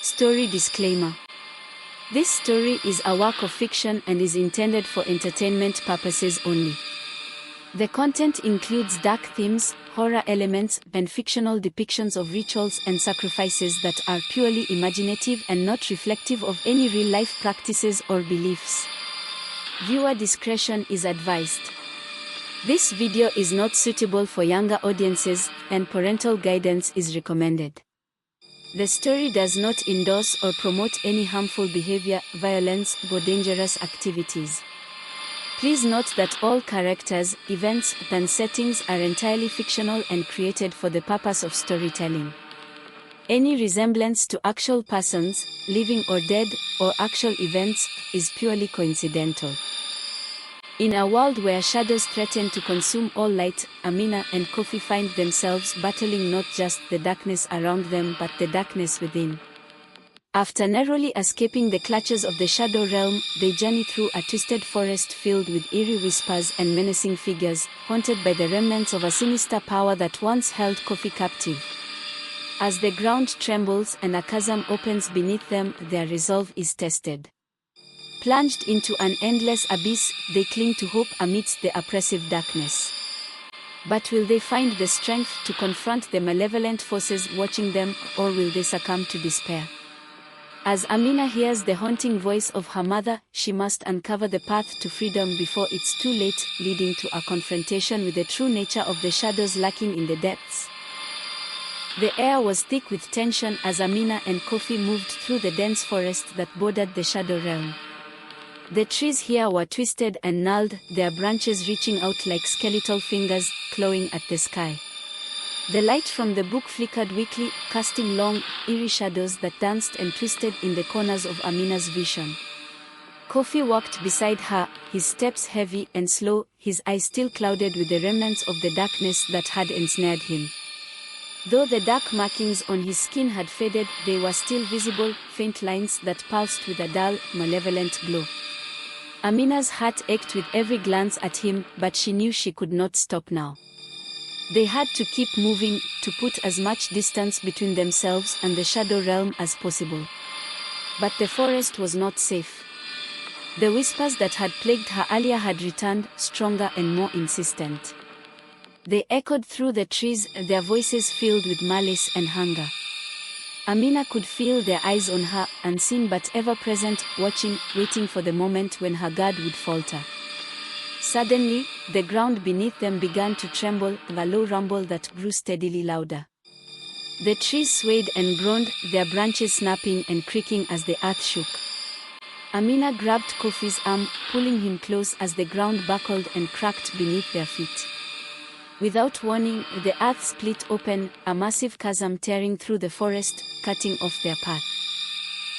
Story disclaimer. This story is a work of fiction and is intended for entertainment purposes only. The content includes dark themes, horror elements, and fictional depictions of rituals and sacrifices that are purely imaginative and not reflective of any real-life practices or beliefs. Viewer discretion is advised. This video is not suitable for younger audiences, and parental guidance is recommended. The story does not endorse or promote any harmful behavior, violence, or dangerous activities. Please note that all characters, events, and settings are entirely fictional and created for the purpose of storytelling. Any resemblance to actual persons, living or dead, or actual events, is purely coincidental. In a world where shadows threaten to consume all light, Amina and Kofi find themselves battling not just the darkness around them but the darkness within. After narrowly escaping the clutches of the shadow realm, they journey through a twisted forest filled with eerie whispers and menacing figures, haunted by the remnants of a sinister power that once held Kofi captive. As the ground trembles and a chasm opens beneath them, their resolve is tested. Plunged into an endless abyss, they cling to hope amidst the oppressive darkness. But will they find the strength to confront the malevolent forces watching them, or will they succumb to despair? As Amina hears the haunting voice of her mother, she must uncover the path to freedom before it's too late, leading to a confrontation with the true nature of the shadows lurking in the depths. The air was thick with tension as Amina and Kofi moved through the dense forest that bordered the shadow realm. The trees here were twisted and gnarled, their branches reaching out like skeletal fingers, clawing at the sky. The light from the book flickered weakly, casting long, eerie shadows that danced and twisted in the corners of Amina's vision. Kofi walked beside her, his steps heavy and slow, his eyes still clouded with the remnants of the darkness that had ensnared him. Though the dark markings on his skin had faded, they were still visible, faint lines that pulsed with a dull, malevolent glow. Amina's heart ached with every glance at him, but she knew she could not stop now. They had to keep moving, to put as much distance between themselves and the shadow realm as possible. But the forest was not safe. The whispers that had plagued her earlier had returned, stronger and more insistent. They echoed through the trees, their voices filled with malice and hunger. Amina could feel their eyes on her, unseen but ever-present, watching, waiting for the moment when her guard would falter. Suddenly, the ground beneath them began to tremble, a low rumble that grew steadily louder. The trees swayed and groaned, their branches snapping and creaking as the earth shook. Amina grabbed Kofi's arm, pulling him close as the ground buckled and cracked beneath their feet. Without warning, the earth split open, a massive chasm tearing through the forest, cutting off their path.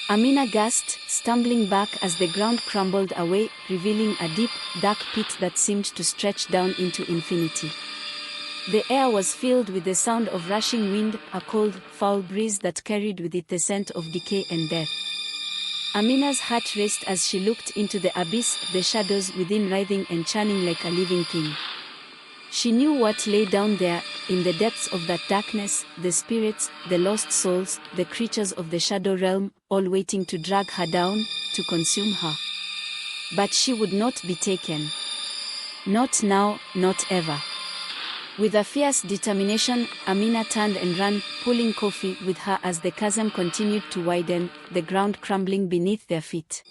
Amina gasped, stumbling back as the ground crumbled away, revealing a deep, dark pit that seemed to stretch down into infinity. The air was filled with the sound of rushing wind, a cold, foul breeze that carried with it the scent of decay and death. Amina's heart raced as she looked into the abyss, the shadows within writhing and churning like a living thing. She knew what lay down there, in the depths of that darkness, the spirits, the lost souls, the creatures of the shadow realm, all waiting to drag her down, to consume her. But she would not be taken. Not now, not ever. With a fierce determination, Amina turned and ran, pulling Kofi with her as the chasm continued to widen, the ground crumbling beneath their feet.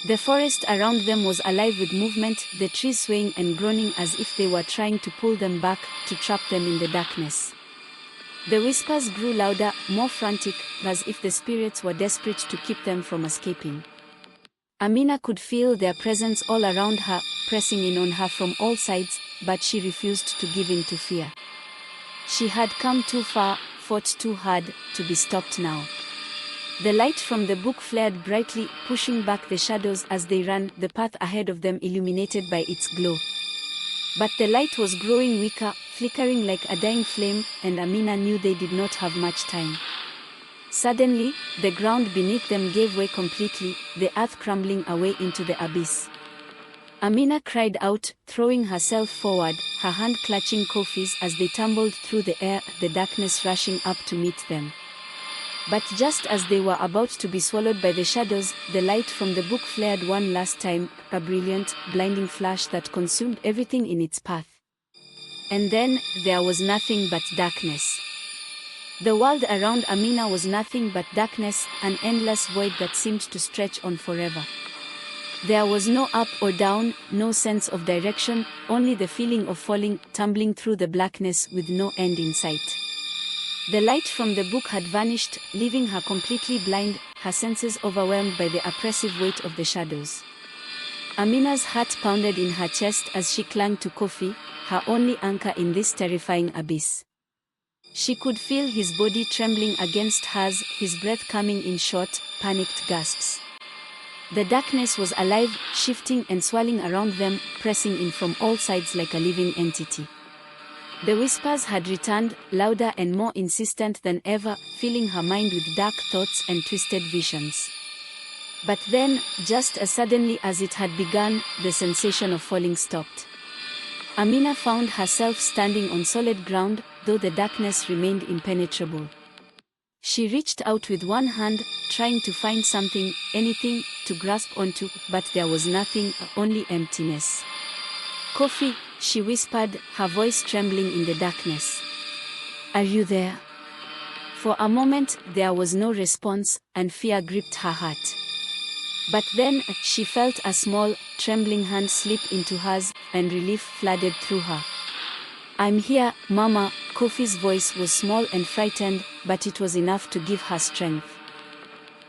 The forest around them was alive with movement, the trees swaying and groaning as if they were trying to pull them back, to trap them in the darkness. The whispers grew louder, more frantic, as if the spirits were desperate to keep them from escaping. Amina could feel their presence all around her, pressing in on her from all sides, but she refused to give in to fear. She had come too far, fought too hard, to be stopped now. The light from the book flared brightly, pushing back the shadows as they ran, the path ahead of them illuminated by its glow. But the light was growing weaker, flickering like a dying flame, and Amina knew they did not have much time. Suddenly, the ground beneath them gave way completely, the earth crumbling away into the abyss. Amina cried out, throwing herself forward, her hand clutching Kofi's as they tumbled through the air, the darkness rushing up to meet them. But just as they were about to be swallowed by the shadows, the light from the book flared one last time, a brilliant, blinding flash that consumed everything in its path. And then, there was nothing but darkness. The world around Amina was nothing but darkness, an endless void that seemed to stretch on forever. There was no up or down, no sense of direction, only the feeling of falling, tumbling through the blackness with no end in sight. The light from the book had vanished, leaving her completely blind, her senses overwhelmed by the oppressive weight of the shadows. Amina's heart pounded in her chest as she clung to Kofi, her only anchor in this terrifying abyss. She could feel his body trembling against hers, his breath coming in short, panicked gasps. The darkness was alive, shifting and swirling around them, pressing in from all sides like a living entity. The whispers had returned, louder and more insistent than ever, filling her mind with dark thoughts and twisted visions. But then, just as suddenly as it had begun, the sensation of falling stopped. Amina found herself standing on solid ground, though the darkness remained impenetrable. She reached out with one hand, trying to find something, anything, to grasp onto, but there was nothing, only emptiness. "Kofi," she whispered, her voice trembling in the darkness. "Are you there?" For a moment, there was no response, and fear gripped her heart. But then, she felt a small, trembling hand slip into hers, and relief flooded through her. "I'm here, Mama." Kofi's voice was small and frightened, but it was enough to give her strength.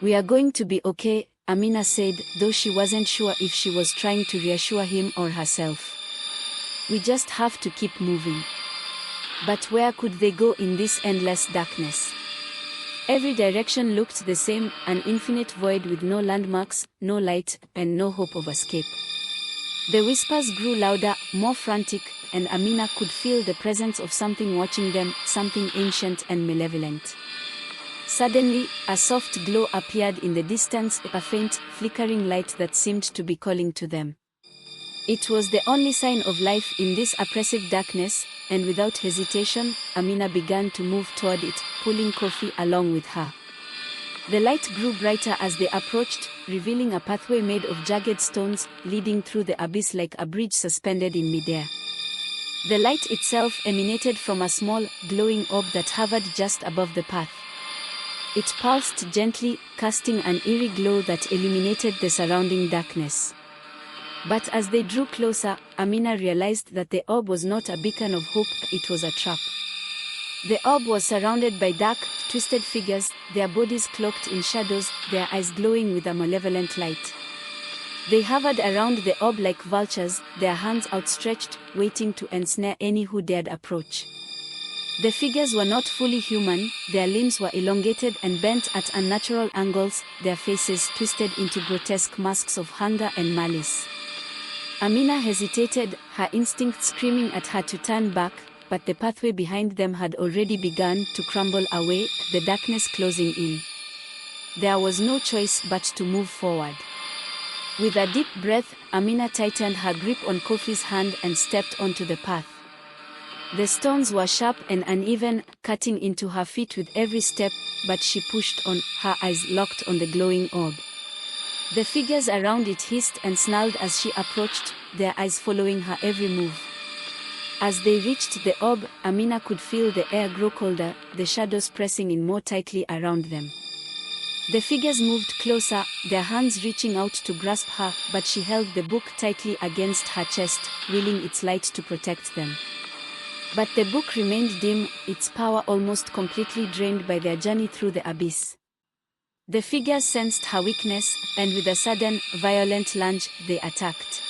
"We are going to be okay," Amina said, though she wasn't sure if she was trying to reassure him or herself. "We just have to keep moving." But where could they go in this endless darkness? Every direction looked the same, an infinite void with no landmarks, no light, and no hope of escape. The whispers grew louder, more frantic, and Amina could feel the presence of something watching them, something ancient and malevolent. Suddenly, a soft glow appeared in the distance, a faint, flickering light that seemed to be calling to them. It was the only sign of life in this oppressive darkness, and without hesitation, Amina began to move toward it, pulling Kofi along with her. The light grew brighter as they approached, revealing a pathway made of jagged stones, leading through the abyss like a bridge suspended in midair. The light itself emanated from a small, glowing orb that hovered just above the path. It pulsed gently, casting an eerie glow that illuminated the surrounding darkness. But as they drew closer, Amina realized that the orb was not a beacon of hope, it was a trap. The orb was surrounded by dark, twisted figures, their bodies cloaked in shadows, their eyes glowing with a malevolent light. They hovered around the orb like vultures, their hands outstretched, waiting to ensnare any who dared approach. The figures were not fully human, their limbs were elongated and bent at unnatural angles, their faces twisted into grotesque masks of hunger and malice. Amina hesitated, her instinct screaming at her to turn back, but the pathway behind them had already begun to crumble away, the darkness closing in. There was no choice but to move forward. With a deep breath, Amina tightened her grip on Kofi's hand and stepped onto the path. The stones were sharp and uneven, cutting into her feet with every step, but she pushed on, her eyes locked on the glowing orb. The figures around it hissed and snarled as she approached, their eyes following her every move. As they reached the orb, Amina could feel the air grow colder, the shadows pressing in more tightly around them. The figures moved closer, their hands reaching out to grasp her, but she held the book tightly against her chest, willing its light to protect them. But the book remained dim, its power almost completely drained by their journey through the abyss. The figures sensed her weakness, and with a sudden, violent lunge, they attacked.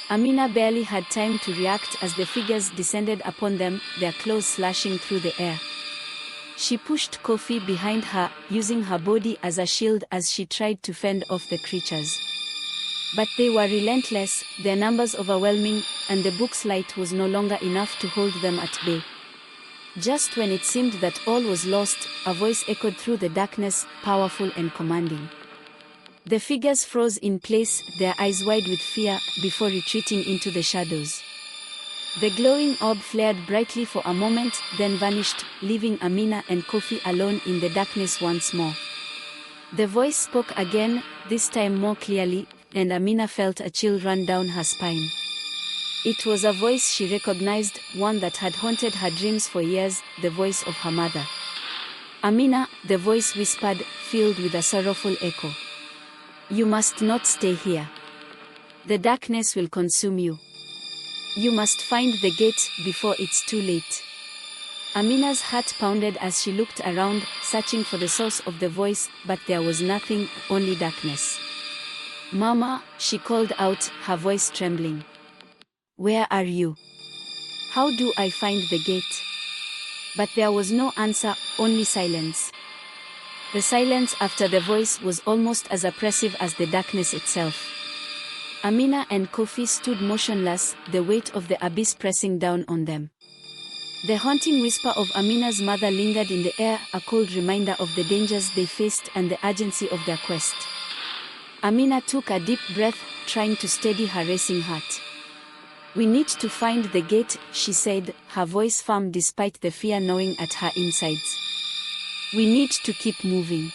Amina barely had time to react as the figures descended upon them, their claws slashing through the air. She pushed Kofi behind her, using her body as a shield as she tried to fend off the creatures. But they were relentless, their numbers overwhelming, and the book's light was no longer enough to hold them at bay. Just when it seemed that all was lost, a voice echoed through the darkness, powerful and commanding. The figures froze in place, their eyes wide with fear, before retreating into the shadows. The glowing orb flared brightly for a moment, then vanished, leaving Amina and Kofi alone in the darkness once more. The voice spoke again, this time more clearly, and Amina felt a chill run down her spine. It was a voice she recognized, one that had haunted her dreams for years, the voice of her mother. "Amina," the voice whispered, filled with a sorrowful echo. "You must not stay here. The darkness will consume you. You must find the gate before it's too late." Amina's heart pounded as she looked around, searching for the source of the voice, but there was nothing, only darkness. "Mama," she called out, her voice trembling. "Where are you? How do I find the gate?" But there was no answer, only silence. The silence after the voice was almost as oppressive as the darkness itself. Amina and Kofi stood motionless, the weight of the abyss pressing down on them. The haunting whisper of Amina's mother lingered in the air, a cold reminder of the dangers they faced and the urgency of their quest. Amina took a deep breath, trying to steady her racing heart. "We need to find the gate," she said, her voice firm despite the fear gnawing at her insides. "We need to keep moving."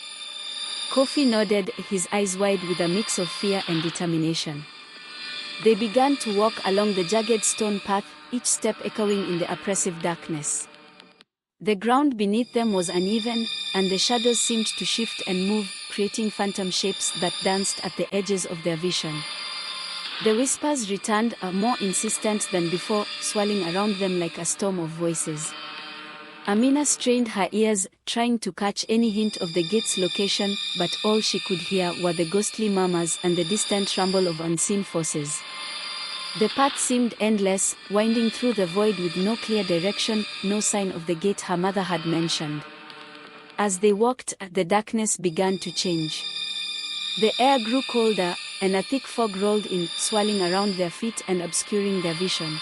Kofi nodded, his eyes wide with a mix of fear and determination. They began to walk along the jagged stone path, each step echoing in the oppressive darkness. The ground beneath them was uneven, and the shadows seemed to shift and move, creating phantom shapes that danced at the edges of their vision. The whispers returned, more insistent than before, swirling around them like a storm of voices. Amina strained her ears, trying to catch any hint of the gate's location, but all she could hear were the ghostly murmurs and the distant rumble of unseen forces. The path seemed endless, winding through the void with no clear direction, no sign of the gate her mother had mentioned. As they walked, the darkness began to change. The air grew colder, and a thick fog rolled in, swirling around their feet and obscuring their vision.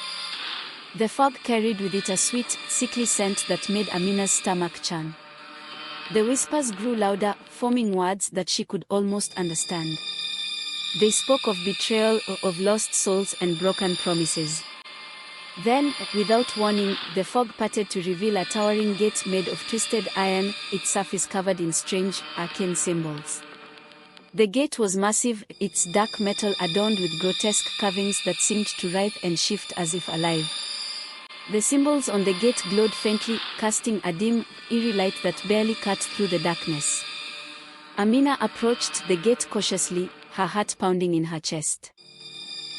The fog carried with it a sweet, sickly scent that made Amina's stomach churn. The whispers grew louder, forming words that she could almost understand. They spoke of betrayal, of lost souls and broken promises. Then, without warning, the fog parted to reveal a towering gate made of twisted iron, its surface covered in strange, arcane symbols. The gate was massive, its dark metal adorned with grotesque carvings that seemed to writhe and shift as if alive. The symbols on the gate glowed faintly, casting a dim, eerie light that barely cut through the darkness. Amina approached the gate cautiously, her heart pounding in her chest.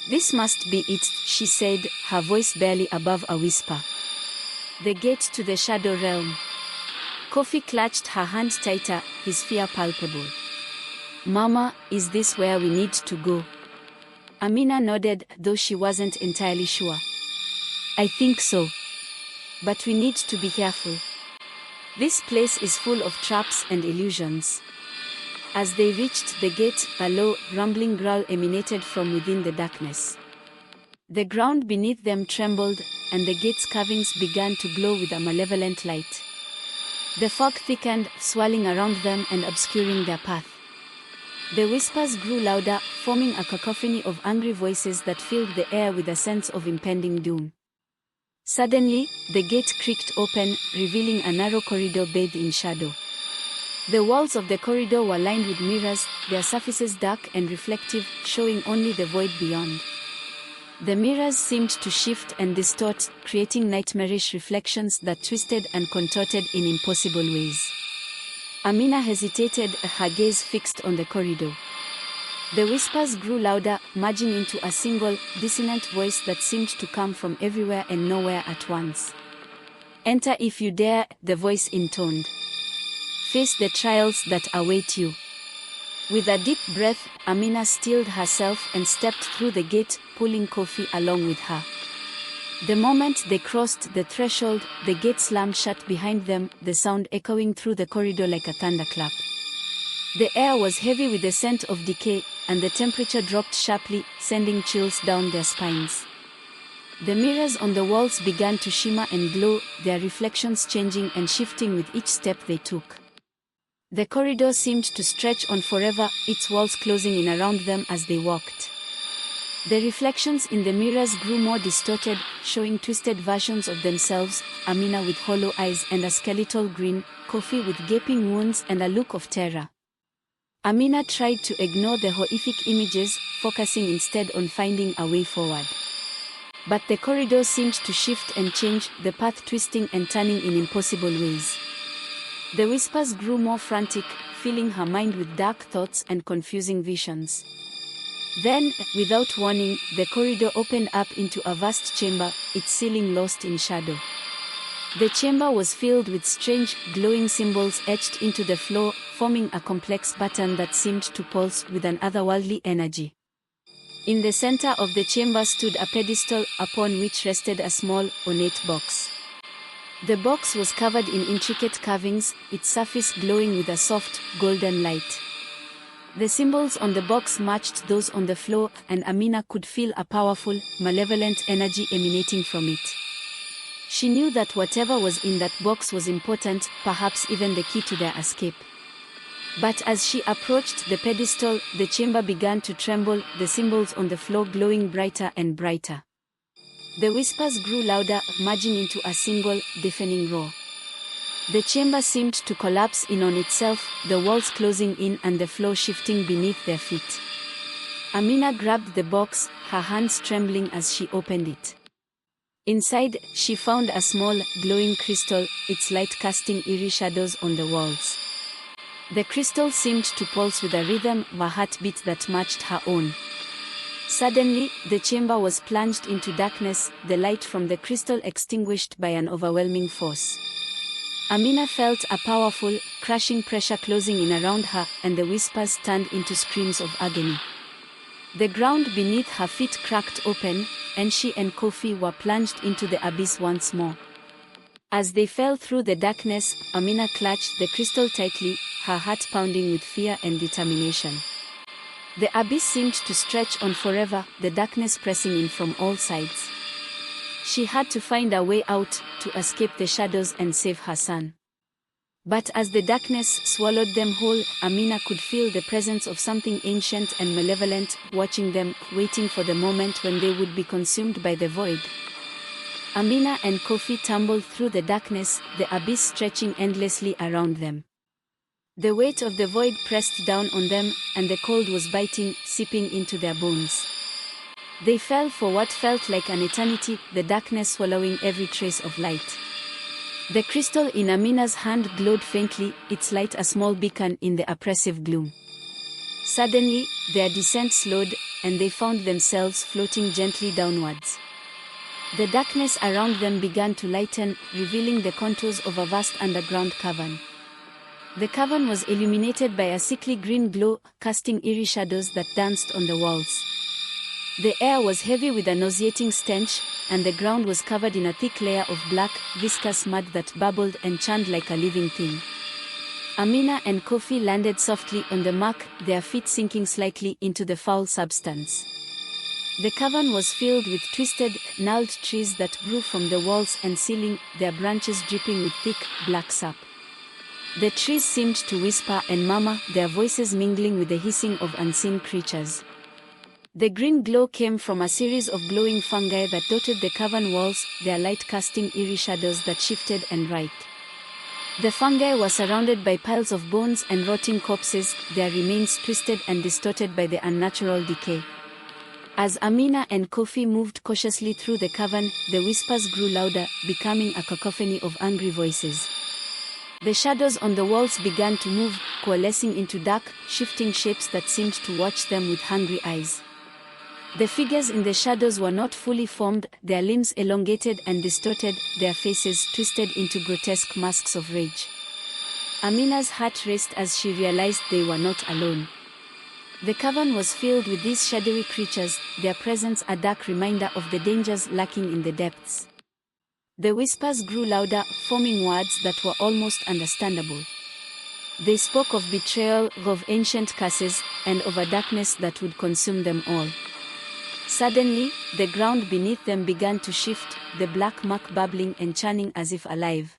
"This must be it," she said, her voice barely above a whisper. "The gate to the shadow realm." Kofi clutched her hand tighter, his fear palpable. "Mama, is this where we need to go?" Amina nodded, though she wasn't entirely sure. "I think so. But we need to be careful. This place is full of traps and illusions." As they reached the gate, a low, rumbling growl emanated from within the darkness. The ground beneath them trembled, and the gate's carvings began to glow with a malevolent light. The fog thickened, swirling around them and obscuring their path. The whispers grew louder, forming a cacophony of angry voices that filled the air with a sense of impending doom. Suddenly, the gate creaked open, revealing a narrow corridor bathed in shadow. The walls of the corridor were lined with mirrors, their surfaces dark and reflective, showing only the void beyond. The mirrors seemed to shift and distort, creating nightmarish reflections that twisted and contorted in impossible ways. Amina hesitated, her gaze fixed on the corridor. The whispers grew louder, merging into a single, dissonant voice that seemed to come from everywhere and nowhere at once. "Enter if you dare," the voice intoned. "Face the trials that await you." With a deep breath, Amina stilled herself and stepped through the gate, pulling Kofi along with her. The moment they crossed the threshold, the gate slammed shut behind them, the sound echoing through the corridor like a thunderclap. The air was heavy with the scent of decay, and the temperature dropped sharply, sending chills down their spines. The mirrors on the walls began to shimmer and glow, their reflections changing and shifting with each step they took. The corridor seemed to stretch on forever, its walls closing in around them as they walked. The reflections in the mirrors grew more distorted, showing twisted versions of themselves, Amina with hollow eyes and a skeletal grin, Kofi with gaping wounds and a look of terror. Amina tried to ignore the horrific images, focusing instead on finding a way forward. But the corridor seemed to shift and change, the path twisting and turning in impossible ways. The whispers grew more frantic, filling her mind with dark thoughts and confusing visions. Then, without warning, the corridor opened up into a vast chamber, its ceiling lost in shadow. The chamber was filled with strange, glowing symbols etched into the floor, forming a complex pattern that seemed to pulse with an otherworldly energy. In the center of the chamber stood a pedestal, upon which rested a small, ornate box. The box was covered in intricate carvings, its surface glowing with a soft, golden light. The symbols on the box matched those on the floor, and Amina could feel a powerful, malevolent energy emanating from it. She knew that whatever was in that box was important, perhaps even the key to their escape. But as she approached the pedestal, the chamber began to tremble, the symbols on the floor glowing brighter and brighter. The whispers grew louder, merging into a single, deafening roar. The chamber seemed to collapse in on itself, the walls closing in and the floor shifting beneath their feet. Amina grabbed the box, her hands trembling as she opened it. Inside, she found a small, glowing crystal, its light casting eerie shadows on the walls. The crystal seemed to pulse with a rhythm, a heartbeat that matched her own. Suddenly, the chamber was plunged into darkness, the light from the crystal extinguished by an overwhelming force. Amina felt a powerful, crushing pressure closing in around her, and the whispers turned into screams of agony. The ground beneath her feet cracked open, and she and Kofi were plunged into the abyss once more. As they fell through the darkness, Amina clutched the crystal tightly, her heart pounding with fear and determination. The abyss seemed to stretch on forever, the darkness pressing in from all sides. She had to find a way out, to escape the shadows and save her son. But as the darkness swallowed them whole, Amina could feel the presence of something ancient and malevolent, watching them, waiting for the moment when they would be consumed by the void. Amina and Kofi tumbled through the darkness, the abyss stretching endlessly around them. The weight of the void pressed down on them, and the cold was biting, seeping into their bones. They fell for what felt like an eternity, the darkness swallowing every trace of light. The crystal in Amina's hand glowed faintly, its light a small beacon in the oppressive gloom. Suddenly, their descent slowed, and they found themselves floating gently downwards. The darkness around them began to lighten, revealing the contours of a vast underground cavern. The cavern was illuminated by a sickly green glow, casting eerie shadows that danced on the walls. The air was heavy with a nauseating stench, and the ground was covered in a thick layer of black, viscous mud that bubbled and churned like a living thing. Amina and Kofi landed softly on the muck, their feet sinking slightly into the foul substance. The cavern was filled with twisted, gnarled trees that grew from the walls and ceiling, their branches dripping with thick, black sap. The trees seemed to whisper and murmur, their voices mingling with the hissing of unseen creatures. The green glow came from a series of glowing fungi that dotted the cavern walls, their light casting eerie shadows that shifted and writhed. The fungi were surrounded by piles of bones and rotting corpses, their remains twisted and distorted by the unnatural decay. As Amina and Kofi moved cautiously through the cavern, the whispers grew louder, becoming a cacophony of angry voices. The shadows on the walls began to move, coalescing into dark, shifting shapes that seemed to watch them with hungry eyes. The figures in the shadows were not fully formed, their limbs elongated and distorted, their faces twisted into grotesque masks of rage. Amina's heart raced as she realized they were not alone. The cavern was filled with these shadowy creatures, their presence a dark reminder of the dangers lurking in the depths. The whispers grew louder, forming words that were almost understandable. They spoke of betrayal, of ancient curses, and of a darkness that would consume them all. Suddenly, the ground beneath them began to shift, the black muck bubbling and churning as if alive.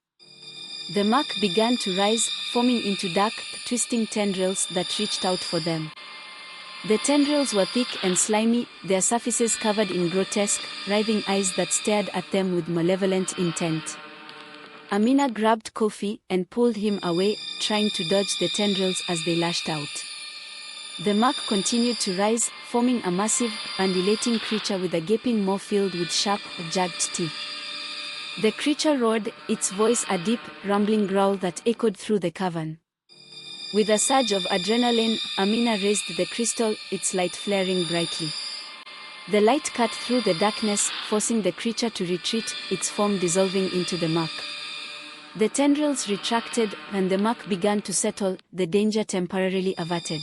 The muck began to rise, forming into dark, twisting tendrils that reached out for them. The tendrils were thick and slimy, their surfaces covered in grotesque, writhing eyes that stared at them with malevolent intent. Amina grabbed Kofi and pulled him away, trying to dodge the tendrils as they lashed out. The mark continued to rise, forming a massive, undulating creature with a gaping maw filled with sharp, jagged teeth. The creature roared, its voice a deep, rumbling growl that echoed through the cavern. With a surge of adrenaline, Amina raised the crystal, its light flaring brightly. The light cut through the darkness, forcing the creature to retreat, its form dissolving into the mark. The tendrils retracted, and the mark began to settle, the danger temporarily averted.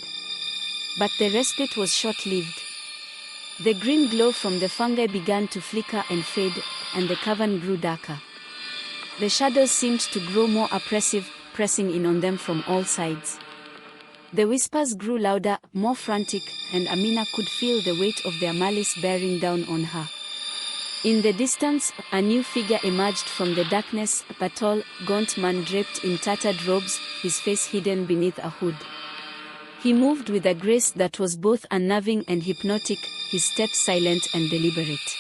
But the respite was short-lived. The green glow from the fungi began to flicker and fade, and the cavern grew darker. The shadows seemed to grow more oppressive, pressing in on them from all sides. The whispers grew louder, more frantic, and Amina could feel the weight of their malice bearing down on her. In the distance, a new figure emerged from the darkness, a tall, gaunt man draped in tattered robes, his face hidden beneath a hood. He moved with a grace that was both unnerving and hypnotic, his steps silent and deliberate.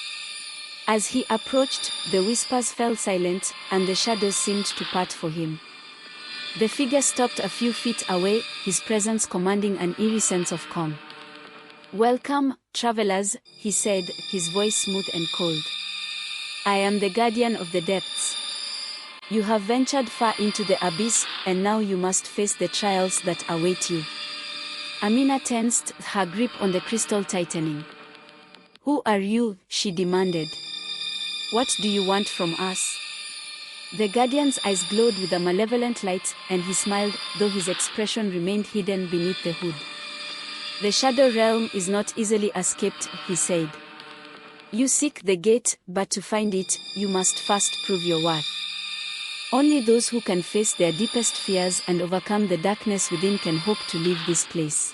As he approached, the whispers fell silent, and the shadows seemed to part for him. The figure stopped a few feet away, his presence commanding an eerie sense of calm. "Welcome, travelers," he said, his voice smooth and cold. "I am the guardian of the depths. You have ventured far into the abyss, and now you must face the trials that await you." Amina tensed, her grip on the crystal tightening. "Who are you?" she demanded. "What do you want from us?" The guardian's eyes glowed with a malevolent light, and he smiled, though his expression remained hidden beneath the hood. "The shadow realm is not easily escaped," he said. "You seek the gate, but to find it, you must first prove your worth. Only those who can face their deepest fears and overcome the darkness within can hope to leave this place."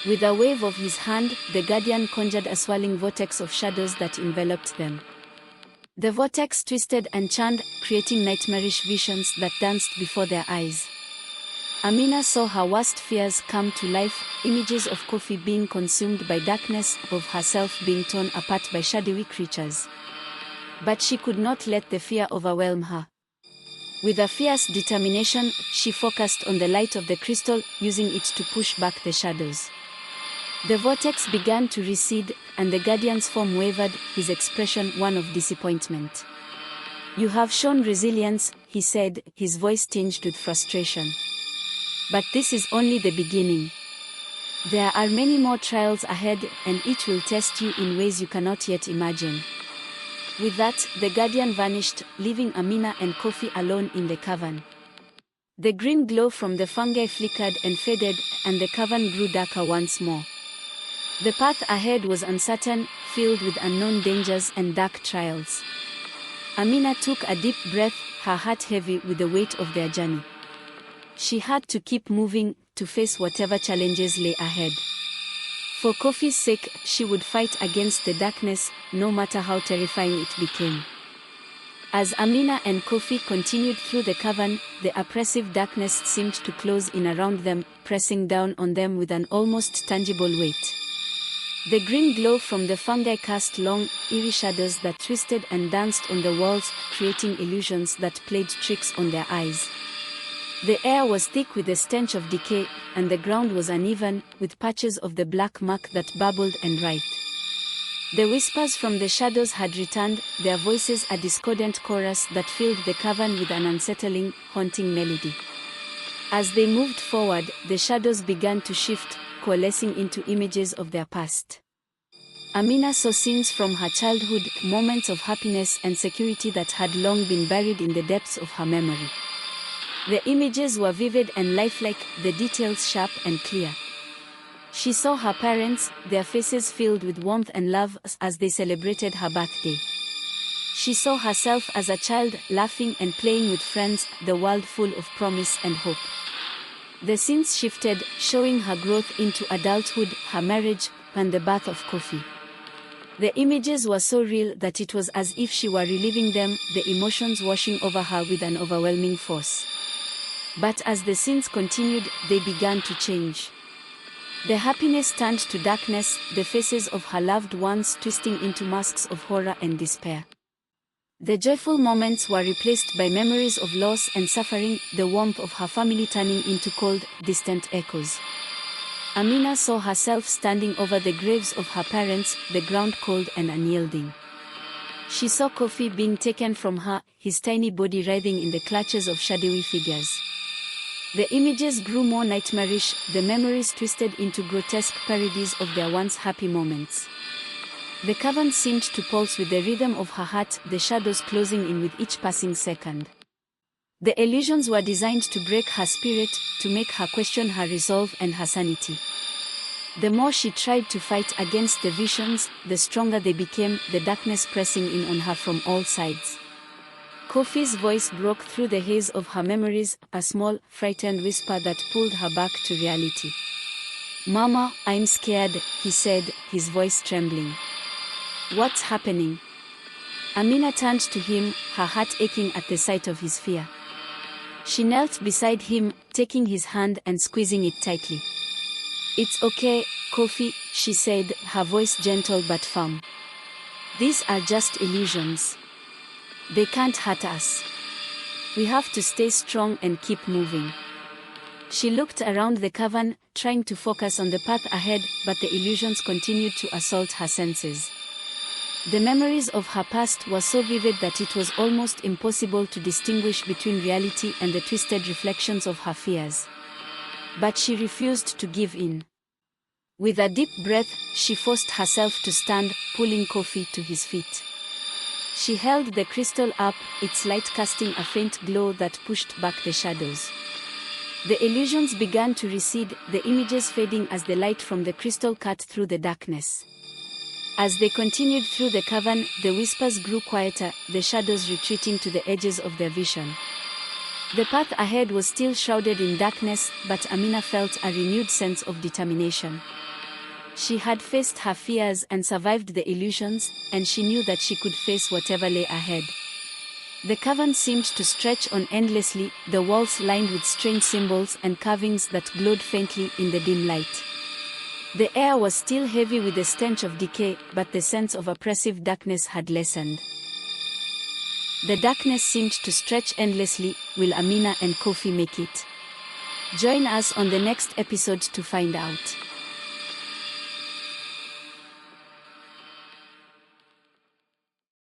With a wave of his hand, the guardian conjured a swirling vortex of shadows that enveloped them. The vortex twisted and churned, creating nightmarish visions that danced before their eyes. Amina saw her worst fears come to life, images of Kofi being consumed by darkness, of herself being torn apart by shadowy creatures. But she could not let the fear overwhelm her. With a fierce determination, she focused on the light of the crystal, using it to push back the shadows. The vortex began to recede, and the guardian's form wavered, his expression one of disappointment. "You have shown resilience," he said, his voice tinged with frustration. "But this is only the beginning. There are many more trials ahead, and each will test you in ways you cannot yet imagine." With that, the guardian vanished, leaving Amina and Kofi alone in the cavern. The green glow from the fungi flickered and faded, and the cavern grew darker once more. The path ahead was uncertain, filled with unknown dangers and dark trials. Amina took a deep breath, her heart heavy with the weight of their journey. She had to keep moving, to face whatever challenges lay ahead. For Kofi's sake, she would fight against the darkness, no matter how terrifying it became. As Amina and Kofi continued through the cavern, the oppressive darkness seemed to close in around them, pressing down on them with an almost tangible weight. The green glow from the fungi cast long, eerie shadows that twisted and danced on the walls, creating illusions that played tricks on their eyes. The air was thick with the stench of decay, and the ground was uneven, with patches of the black muck that bubbled and writhed. The whispers from the shadows had returned, their voices a discordant chorus that filled the cavern with an unsettling, haunting melody. As they moved forward, the shadows began to shift, coalescing into images of their past. Amina saw scenes from her childhood, moments of happiness and security that had long been buried in the depths of her memory. The images were vivid and lifelike, the details sharp and clear. She saw her parents, their faces filled with warmth and love as they celebrated her birthday. She saw herself as a child, laughing and playing with friends, the world full of promise and hope. The scenes shifted, showing her growth into adulthood, her marriage, and the birth of Kofi. The images were so real that it was as if she were reliving them, the emotions washing over her with an overwhelming force. But as the scenes continued, they began to change. The happiness turned to darkness, the faces of her loved ones twisting into masks of horror and despair. The joyful moments were replaced by memories of loss and suffering, the warmth of her family turning into cold, distant echoes. Amina saw herself standing over the graves of her parents, the ground cold and unyielding. She saw Kofi being taken from her, his tiny body writhing in the clutches of shadowy figures. The images grew more nightmarish, the memories twisted into grotesque parodies of their once happy moments. The cavern seemed to pulse with the rhythm of her heart, the shadows closing in with each passing second. The illusions were designed to break her spirit, to make her question her resolve and her sanity. The more she tried to fight against the visions, the stronger they became, the darkness pressing in on her from all sides. Kofi's voice broke through the haze of her memories, a small, frightened whisper that pulled her back to reality. "Mama, I'm scared," he said, his voice trembling. "What's happening?" Amina turned to him, her heart aching at the sight of his fear. She knelt beside him, taking his hand and squeezing it tightly. "It's okay, Kofi," she said, her voice gentle but firm. "These are just illusions. They can't hurt us. We have to stay strong and keep moving." She looked around the cavern, trying to focus on the path ahead, but the illusions continued to assault her senses. The memories of her past were so vivid that it was almost impossible to distinguish between reality and the twisted reflections of her fears. But she refused to give in. With a deep breath, she forced herself to stand, pulling Kofi to his feet. She held the crystal up, its light casting a faint glow that pushed back the shadows. The illusions began to recede, the images fading as the light from the crystal cut through the darkness. As they continued through the cavern, the whispers grew quieter, the shadows retreating to the edges of their vision. The path ahead was still shrouded in darkness, but Amina felt a renewed sense of determination. She had faced her fears and survived the illusions, and she knew that she could face whatever lay ahead. The cavern seemed to stretch on endlessly, the walls lined with strange symbols and carvings that glowed faintly in the dim light. The air was still heavy with the stench of decay, but the sense of oppressive darkness had lessened. The darkness seemed to stretch endlessly. Will Amina and Kofi make it? Join us on the next episode to find out.